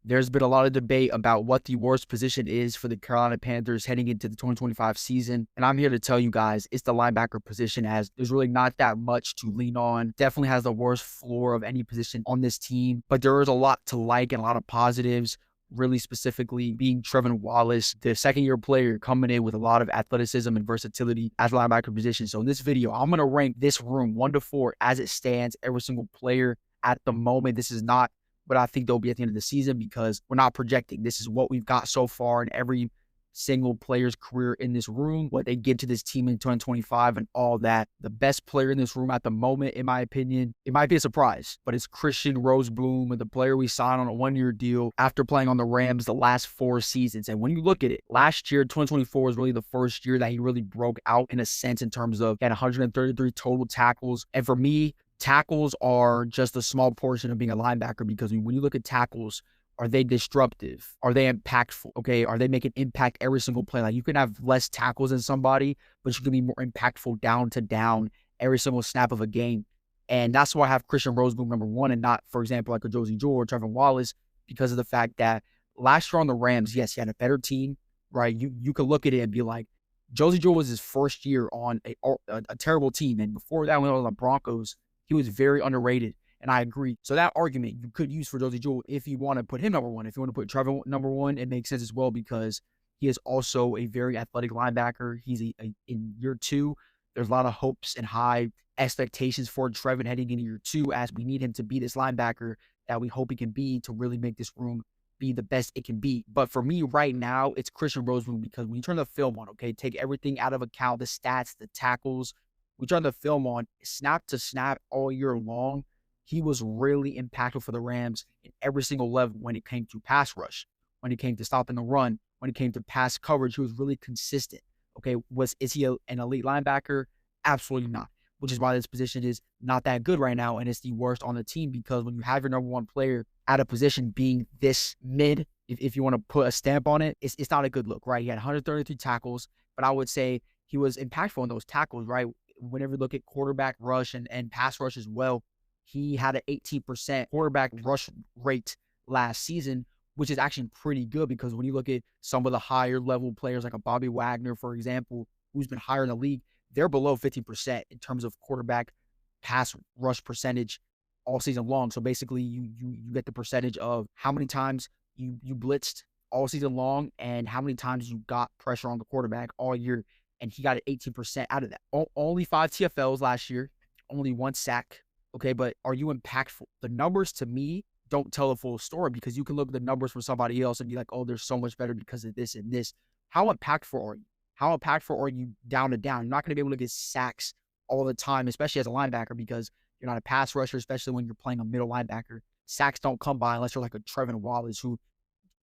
There's been a lot of debate about what the worst position is for the Carolina Panthers heading into the 2025 season. And I'm here to tell you guys it's the linebacker position, as there's really not that much to lean on. Definitely has the worst floor of any position on this team, but there is a lot to like and a lot of positives. Really specifically being Trevin Wallace, the second-year player coming in with a lot of athleticism and versatility as a linebacker position. So in this video, I'm going to rank this room 1 to 4 as it stands, every single player at the moment. This is not what I think they'll be at the end of the season because we're not projecting. This is what we've got so far in every single player's career in this room, what they give to this team in 2025 and all that. The best player in this room at the moment, in my opinion, it might be a surprise, but it's Christian Rosebloom, the player we signed on a 1-year deal after playing on the Rams the last 4 seasons. And when you look at it, last year, 2024 was really the first year that he really broke out in a sense in terms of he had 133 total tackles. And for me, tackles are just a small portion of being a linebacker because when you look at tackles, are they disruptive? Are they impactful? Okay, are they making impact every single play? Like you can have less tackles than somebody, but you can be more impactful down to down every single snap of a game. And that's why I have Christian Rosebrook number 1 and not, for example, like a Josie Jewell or Trevor Wallace, because of the fact that last year on the Rams, yes, he had a better team, right? You could look at it and be like, Josie Jewell was his first year on a terrible team. And before that, when he was on the Broncos, he was very underrated. And I agree. So that argument you could use for Josie Jewell if you want to put him number 1. If you want to put Trevor number 1, it makes sense as well because he is also a very athletic linebacker. He's in year 2. There's a lot of hopes and high expectations for Trevor heading into year 2 as we need him to be this linebacker that we hope he can be to really make this room be the best it can be. But for me right now, it's Christian Rosebrook because when you turn the film on, okay, take everything out of account, the stats, the tackles, we turn the film on, snap to snap all year long, he was really impactful for the Rams in every single level when it came to pass rush, when it came to stopping the run, when it came to pass coverage. He was really consistent. Okay, is he an elite linebacker? Absolutely not, which is why this position is not that good right now, and it's the worst on the team because when you have your number 1 player at a position being this mid, if you want to put a stamp on it, it's not a good look, right? He had 133 tackles, but I would say he was impactful in those tackles, right? Whenever you look at quarterback rush and pass rush as well, he had an 18% quarterback rush rate last season, which is actually pretty good because when you look at some of the higher level players like a Bobby Wagner, for example, who's been higher in the league, they're below 50% in terms of quarterback pass rush percentage all season long. So basically you get the percentage of how many times you blitzed all season long and how many times you got pressure on the quarterback all year. And he got an 18% out of that. Only 5 TFLs last year, only 1 sack. Okay, but are you impactful? The numbers to me don't tell the full story because you can look at the numbers from somebody else and be like, oh, they're so much better because of this and this. How impactful are you? How impactful are you down to down? You're not going to be able to get sacks all the time, especially as a linebacker because you're not a pass rusher, especially when you're playing a middle linebacker. Sacks don't come by unless you're like a Trevin Wallace who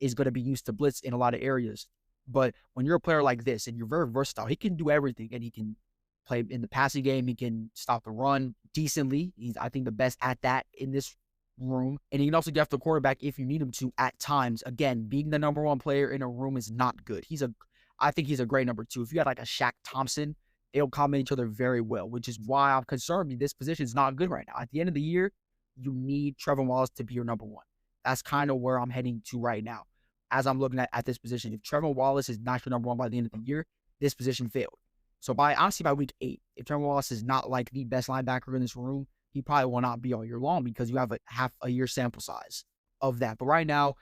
is going to be used to blitz in a lot of areas. But when you're a player like this and you're very versatile, he can do everything and he can play in the passing game. He can stop the run decently. He's, I think, the best at that in this room. And he can also get after the quarterback if you need him to at times. Again, being the number 1 player in a room is not good. I think he's a great number 2. If you had like a Shaq Thompson, they'll complement each other very well, which is why I'm concerned this position is not good right now. At the end of the year, you need Trevor Wallace to be your number 1. That's kind of where I'm heading to right now. As I'm looking at this position, if Trevor Wallace is not your number 1 by the end of the year, this position failed. So honestly, by week 8, if Trevor Wallace is not like the best linebacker in this room, he probably will not be all year long because you have a half a year sample size of that. But right now,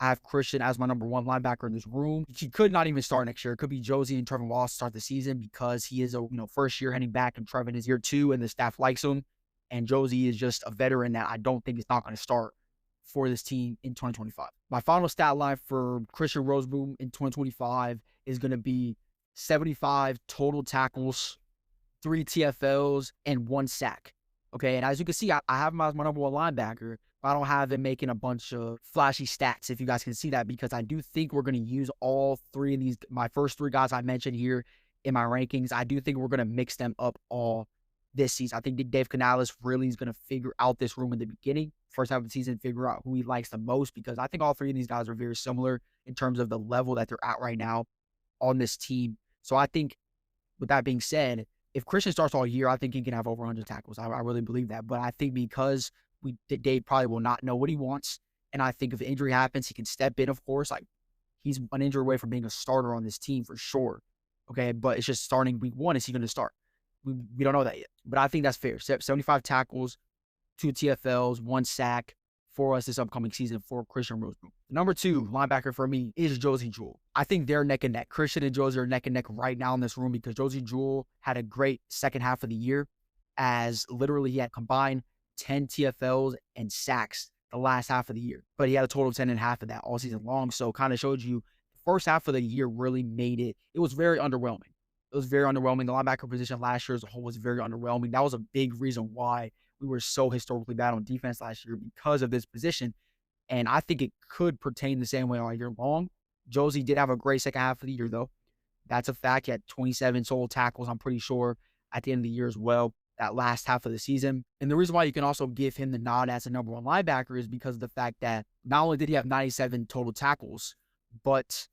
I have Christian as my number 1 linebacker in this room. He could not even start next year. It could be Josie and Trevor Wallace start the season because he is a first year heading back and Trevor is year 2 and the staff likes him. And Josie is just a veteran that I don't think is not going to start for this team in 2025. My final stat line for Christian Rosebrook in 2025 is going to be 75 total tackles, 3 TFLs, and 1 sack. Okay, and as you can see, I have him as my number 1 linebacker, but I don't have him making a bunch of flashy stats, if you guys can see that, because I do think we're going to use all 3 of these, my first 3 guys I mentioned here in my rankings. I do think we're going to mix them up all this season. I think Dave Canales really is going to figure out this room in the beginning, first half of the season, figure out who he likes the most, because I think all 3 of these guys are very similar in terms of the level that they're at right now on this team. So I think, with that being said, if Christian starts all year, I think he can have over 100 tackles. I really believe that. But I think because Dave probably will not know what he wants, And I think if the injury happens, he can step in, of course. Like, he's an injury away from being a starter on this team for sure. Okay. But it's just starting week 1. Is he going to start? We don't know that yet. But I think that's fair. 75 tackles, 2 TFLs, 1 sack for us this upcoming season for Christian Roseman. Number 2 linebacker for me is Josey Jewell. I think they're neck and neck. Christian and Josey are neck and neck right now in this room because Josey Jewell had a great second half of the year, as literally he had combined 10 TFLs and sacks the last half of the year. But he had a total of 10 and a half of that all season long. So kind of showed you the first half of the year really made it. It was very underwhelming. It was very underwhelming. The linebacker position last year as a whole was very underwhelming. That was a big reason why we were so historically bad on defense last year, because of this position. And I think it could pertain the same way all year long. Josey did have a great second half of the year, though. That's a fact. He had 27 total tackles, I'm pretty sure, at the end of the year as well, that last half of the season. And the reason why you can also give him the nod as a number 1 linebacker is because of the fact that not only did he have 97 total tackles, but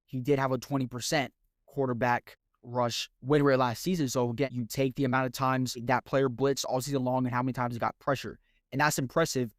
he did have a 20% quarterback rush win rate last season. So again, you take the amount of times that player blitzed all season long and how many times he got pressure. And that's impressive,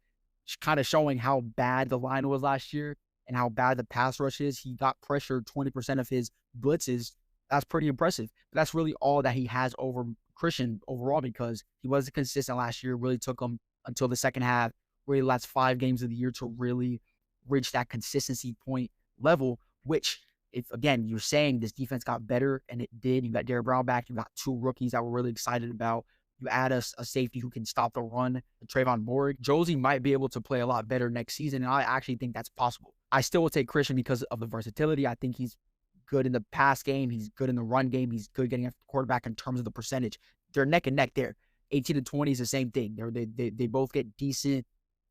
kind of showing how bad the line was last year and how bad the pass rush is. He got pressured 20% of his blitzes. That's pretty impressive. But that's really all that he has over Christian overall, because he wasn't consistent last year. It really took him until the second half, really the last 5 games of the year, to really reach that consistency point level, which, if again you're saying this defense got better, and it did. You got Derrick Brown back. You got 2 rookies that we're really excited about. You add a safety who can stop the run, Trayvon Borg. Josey might be able to play a lot better next season, and I actually think that's possible. I still will take Christian because of the versatility. I think he's good in the pass game. He's good in the run game. He's good getting after the quarterback in terms of the percentage. They're neck and neck there. 18 to 20 is the same thing. They both get decent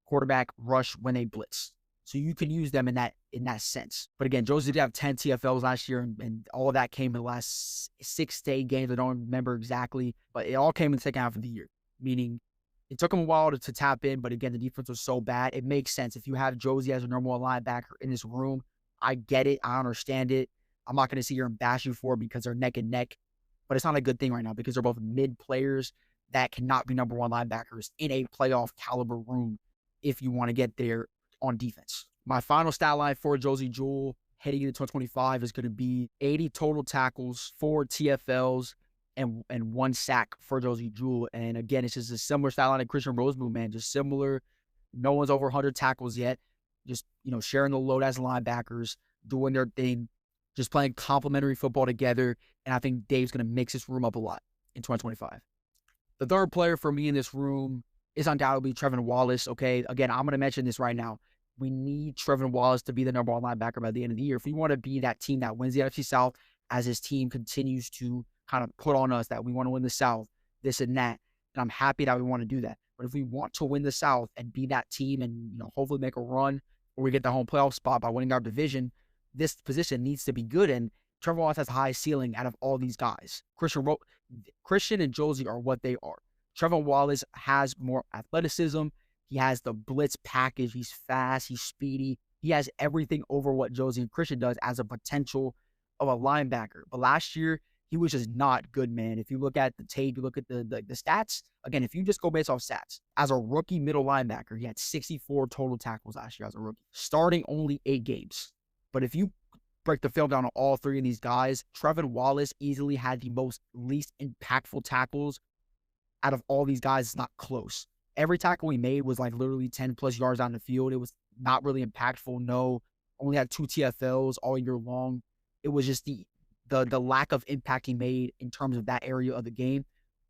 quarterback rush when they blitz. So you can use them in that sense. But again, Josey did have 10 TFLs last year, and all of that came in the last 6 to 8 games. I don't remember exactly, but it all came in the second half of the year, meaning it took him a while to tap in. But again, the defense was so bad. It makes sense. If you have Josey as a number 1 linebacker in this room, I get it. I understand it. I'm not going to sit here and bash you for it because they're neck and neck, but it's not a good thing right now because they're both mid players that cannot be number 1 linebackers in a playoff caliber room if you want to get there on defense. My final stat line for Josey Jewell heading into 2025 is going to be 80 total tackles, 4 TFLs, and 1 sack for Josey Jewell. And again, it's just a similar stat line to Christian Roseman, man. Just similar. No one's over 100 tackles yet. Just, sharing the load as linebackers, doing their thing, just playing complementary football together. And I think Dave's going to mix this room up a lot in 2025. The third player for me in this room is undoubtedly Trevin Wallace. Okay, again, I'm going to mention this right now. We need Trevin Wallace to be the number 1 linebacker by the end of the year. If we want to be that team that wins the NFC South, as his team continues to kind of put on us that we want to win the South, this and that, and I'm happy that we want to do that. But if we want to win the South and be that team and hopefully make a run or we get the home playoff spot by winning our division, this position needs to be good. And Trevin Wallace has a high ceiling out of all these guys. Christian and Josey are what they are. Trevin Wallace has more athleticism. He has the blitz package. He's fast. He's speedy. He has everything over what Josey and Christian does as a potential of a linebacker. But last year, he was just not good, man. If you look at the tape, you look at the stats, again, if you just go based off stats, as a rookie middle linebacker, he had 64 total tackles last year as a rookie, starting only 8 games. But if you break the film down on all 3 of these guys, Trevin Wallace easily had the least impactful tackles out of all these guys. It's not close. Every tackle he made was like literally 10 plus yards down the field. It was not really impactful. No, only had 2 TFLs all year long. It was just the lack of impact he made in terms of that area of the game.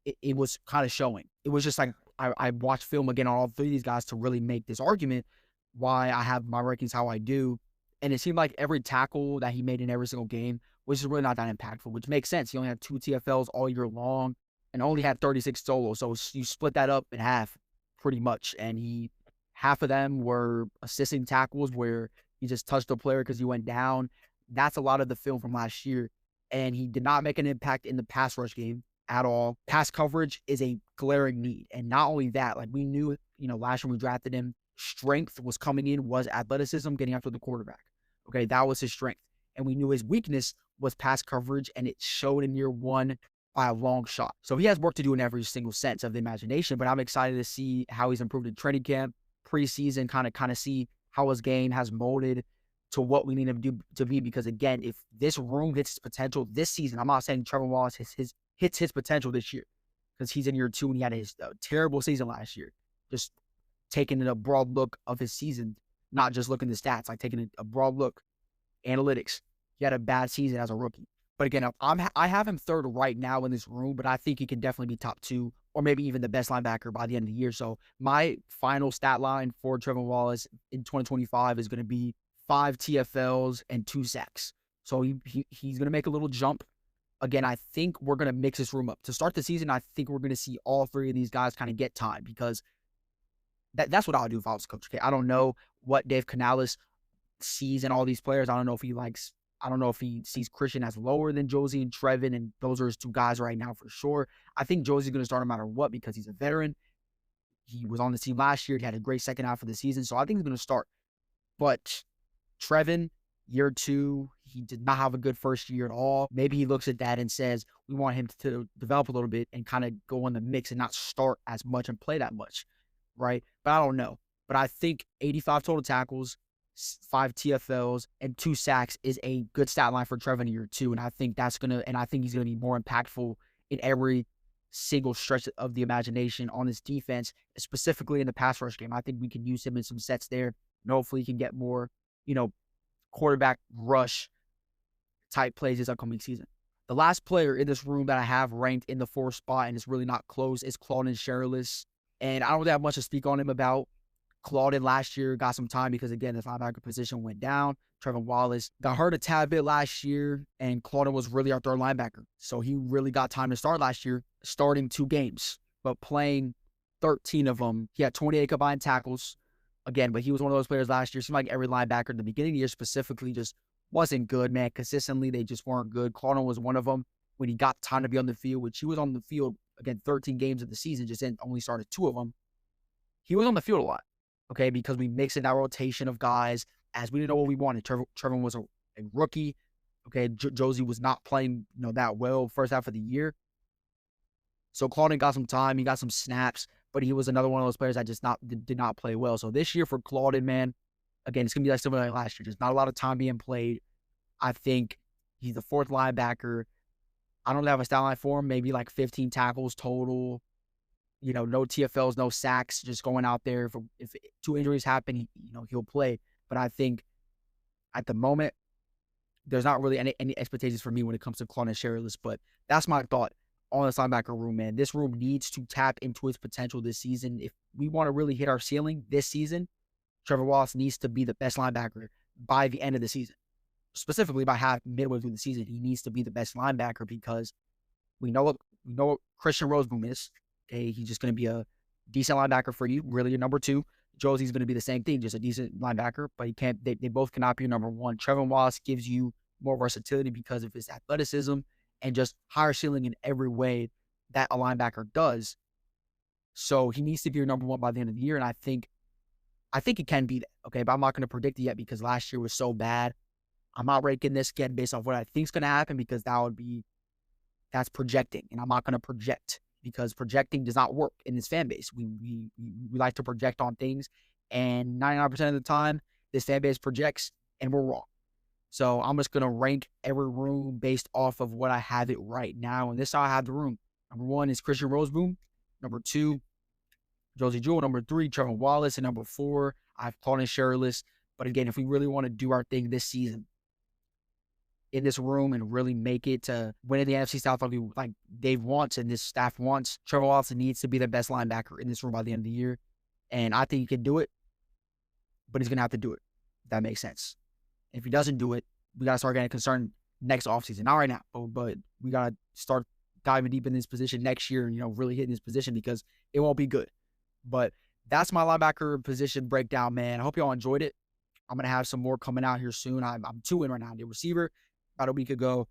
It was kind of showing. It was just like I watched film again on all 3 of these guys to really make this argument why I have my rankings how I do. And it seemed like every tackle that he made in every single game was just really not that impactful, which makes sense. He only had 2 TFLs all year long and only had 36 solos. So you split that up in half pretty much. And half of them were assisting tackles where he just touched the player because he went down. That's a lot of the film from last year. And he did not make an impact in the pass rush game at all. Pass coverage is a glaring need. And not only that, like we knew, last year we drafted him, strength was coming in, was athleticism, getting after the quarterback. Okay, that was his strength. And we knew his weakness was pass coverage, and it showed in year 1 by a long shot. So he has work to do in every single sense of the imagination, but I'm excited to see how he's improved in training camp, preseason, kind of see how his game has molded to what we need him to be. Because again, if this room hits its potential this season, I'm not saying Trevor Wallace hits his potential this year because he's in year 2 and he had his terrible season last year. Just taking a broad look of his season, not just looking at the stats, like taking a broad look, analytics. He had a bad season as a rookie. But again, I have him third right now in this room, but I think he can definitely be top 2 or maybe even the best linebacker by the end of the year. So my final stat line for Trevor Wallace in 2025 is going to be 5 TFLs and 2 sacks. So he's going to make a little jump. Again, I think we're going to mix this room up. To start the season, I think we're going to see all 3 of these guys kind of get time because that's what I would do if I was coach. Okay, I don't know what Dave Canales sees in all these players. I don't know if he sees Christian as lower than Josie and Trevin, and those are his 2 guys right now for sure. I think Josie's going to start no matter what because he's a veteran. He was on the team last year. He had a great second half of the season, so I think he's going to start. But Trevin, year 2, he did not have a good first year at all. Maybe he looks at that and says, we want him to develop a little bit and kind of go in the mix and not start as much and play that much, right? But I don't know. But I think 85 total tackles, 5 TFLs, and 2 sacks is a good stat line for Trevor in year 2. And I think he's going to be more impactful in every single stretch of the imagination on this defense, specifically in the pass rush game. I think we can use him in some sets there. And hopefully he can get more, quarterback rush type plays this upcoming season. The last player in this room that I have ranked in the 4th spot, and it's really not close, is Claudin Sherrillis. And I don't really have much to speak on him about. Claudin last year got some time because, again, his linebacker position went down. Trevor Wallace got hurt a tad bit last year, and Claudin was really our third linebacker. So he really got time to start last year, starting 2 games, but playing 13 of them. He had 28 combined tackles. Again, but he was one of those players last year. Seemed like every linebacker at the beginning of the year specifically just wasn't good, man. Consistently, they just weren't good. Claudin was one of them when he got time to be on the field, which he was on the field, again, 13 games of the season, just only started 2 of them. He was on the field a lot, okay, because we mixed in that rotation of guys as we didn't know what we wanted. Trevor was a rookie, okay. Josie was not playing, that well first half of the year. So Claudin got some time. He got some snaps. But he was another one of those players that just did not play well. So this year for Claudin, man, again, it's going to be like similar like last year. Just not a lot of time being played. I think he's the 4th linebacker. I don't have a stat line for him. Maybe like 15 tackles total. No TFLs, no sacks. Just going out there. If 2 injuries happen, he'll play. But I think at the moment, there's not really any expectations for me when it comes to Claudin Sherrillis. But that's my thought on this linebacker room, man. This room needs to tap into its potential this season. If we want to really hit our ceiling this season, Trevor Wallace needs to be the best linebacker by the end of the season. Specifically by midway through the season, he needs to be the best linebacker because we know what Christian Roseboom is. Okay, he's just going to be a decent linebacker for you, really your number 2. Josie's going to be the same thing, just a decent linebacker, but they both cannot be your number 1. Trevor Wallace gives you more versatility because of his athleticism and just higher ceiling in every way that a linebacker does. So he needs to be your number 1 by the end of the year, and I think he can be that, okay? But I'm not going to predict it yet because last year was so bad. I'm not ranking this again based off what I think is going to happen because that's projecting, and I'm not going to project because projecting does not work in this fan base. We like to project on things, and 99% of the time, this fan base projects, and we're wrong. So I'm just going to rank every room based off of what I have it right now. And this is how I have the room. Number 1 is Christian Roseboom. Number 2, Josie Jewell. Number 3, Trevor Wallace. And number 4, I have Claudin Sherrillis. But again, if we really want to do our thing this season in this room and really make it to winning the NFC South like Dave wants and this staff wants, Trevor Wallace needs to be the best linebacker in this room by the end of the year. And I think he can do it, but he's going to have to do it, if that makes sense. If he doesn't do it, we got to start getting concerned next offseason. Not right now, but we got to start diving deep in this position next year and, really hitting this position because it won't be good. But that's my linebacker position breakdown, man. I hope y'all enjoyed it. I'm going to have some more coming out here soon. I'm 2 in right now. I did receiver about a week ago,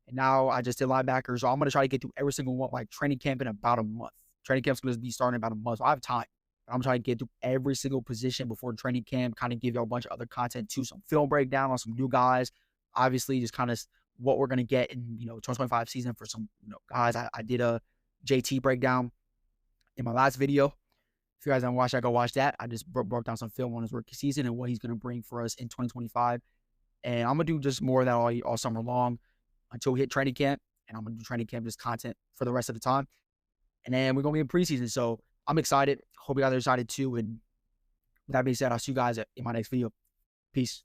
and now I just did linebacker. So I'm going to try to get through every single one, like training camp in about a month. Training camp's going to be starting in about a month, so I have time. I'm trying to get through every single position before training camp, kind of give y'all a bunch of other content too, some film breakdown on some new guys. Obviously, just kind of what we're going to get in, 2025 season for some, guys. I did a JT breakdown in my last video. If you guys haven't watched that, go watch that. I just broke down some film on his rookie season and what he's going to bring for us in 2025. And I'm going to do just more of that all summer long until we hit training camp. And I'm going to do training camp just content for the rest of the time. And then we're going to be in preseason. So I'm excited. Hope you guys are excited too. And with that being said, I'll see you guys in my next video. Peace.